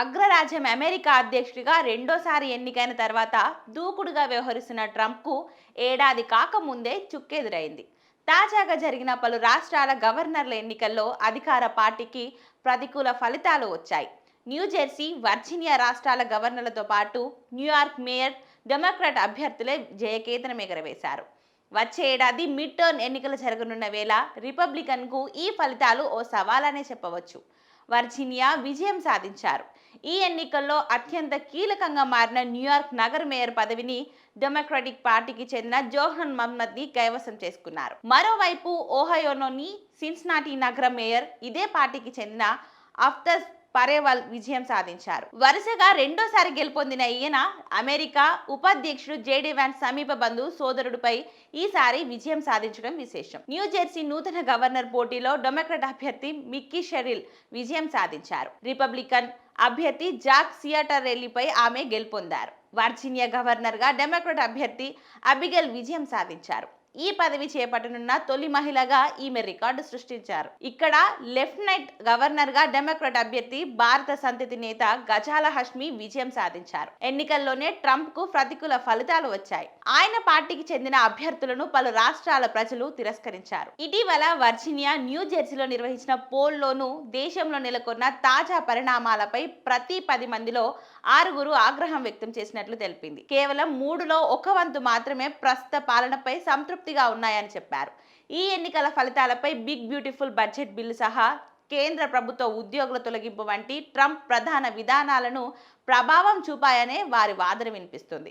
అగ్రరాజ్యం అమెరికా అధ్యక్షుడిగా రెండోసారి ఎన్నికైన తర్వాత దూకుడుగా వ్యవహరిస్తున్న ట్రంప్కు ఏడాది కాకముందే చుక్కెదురైంది. తాజాగా జరిగిన పలు రాష్ట్రాల గవర్నర్ల ఎన్నికల్లో అధికార పార్టీకి ప్రతికూల ఫలితాలు వచ్చాయి. న్యూజెర్సీ, వర్జీనియా రాష్ట్రాల గవర్నర్లతో పాటు న్యూయార్క్ మేయర్ డెమోక్రాట్ అభ్యర్థులే జయకేతనం ఎగరవేశారు. వచ్చే ఏడాది మిడ్ టర్మ్ ఎన్నికలు జరగనున్న వేళ రిపబ్లికన్కు ఈ ఫలితాలు ఓ సవాలనే చెప్పవచ్చు. వర్జీనియా విజయం సాధించారు. ఈ ఎన్నికల్లో అత్యంత కీలకంగా మారిన న్యూయార్క్ నగర మేయర్ పదవిని డెమోక్రాటిక్ పార్టీకి చెందిన జోహన్ మహమ్మద్ని కైవసం చేసుకున్నారు. మరోవైపు ఓహయోలోని సిన్సినాటి నగర మేయర్ ఇదే పార్టీకి చెందిన అఫ్తస్ పరేవాల్ విజయం సాధించారు. వరుసగా రెండోసారి గెలుపొందిన ఈయన అమెరికా ఉపాధ్యక్షుడు జేడీ వ్యాన్స్ సమీప బంధువు సోదరుడిపై ఈసారి విజయం సాధించడం విశేషం. న్యూజెర్సీ నూతన గవర్నర్ పోటీలో డెమోక్రాట్ అభ్యర్థి మిక్కీ షెరిల్ విజయం సాధించారు. రిపబ్లికన్ అభ్యర్థి జాక్ సియాటరెల్లీపై ఆమె గెలుపొందారు. వర్జీనియా గవర్నర్గా డెమోక్రాట్ అభ్యర్థి అబిగెల్ విజయం సాధించారు. ఈ పదవి చేపట్టనున్న తొలి మహిళగా ఈమె రికార్డు సృష్టించారు. ఇక్కడ లెఫ్టినెంట్ గవర్నర్గా డెమోక్రాట్ అభ్యర్థి భారత సంతతి నేత గజాలా హష్మి విజయం సాధించారు. ఎన్నికల్లోనే ట్రంప్ కు ప్రతికూల ఫలితాలు వచ్చాయి. ఆయన పార్టీకి చెందిన అభ్యర్థులను పలు రాష్ట్రాల ప్రజలు తిరస్కరించారు. ఇటీవల వర్జీనియా, న్యూజెర్సీలో నిర్వహించిన పోల్లోనూ దేశంలో నెలకొన్న తాజా పరిణామాలపై ప్రతి 10 మందిలో 6 ఆగ్రహం వ్యక్తం చేసినట్లు తెలిపింది. కేవలం 3లో 1 వంతు మాత్రమే ప్రస్తుత పాలనపై సంతృప్తిగా ఉన్నాయని చెప్పారు. ఈ ఎన్నికల ఫలితాలపై బిగ్ బ్యూటిఫుల్ బడ్జెట్ బిల్లు సహా కేంద్ర ప్రభుత్వ ఉద్యోగుల తొలగింపు వంటి ట్రంప్ ప్రధాన విధానాలను ప్రభావం చూపాయనే వారి వాదన వినిపిస్తుంది.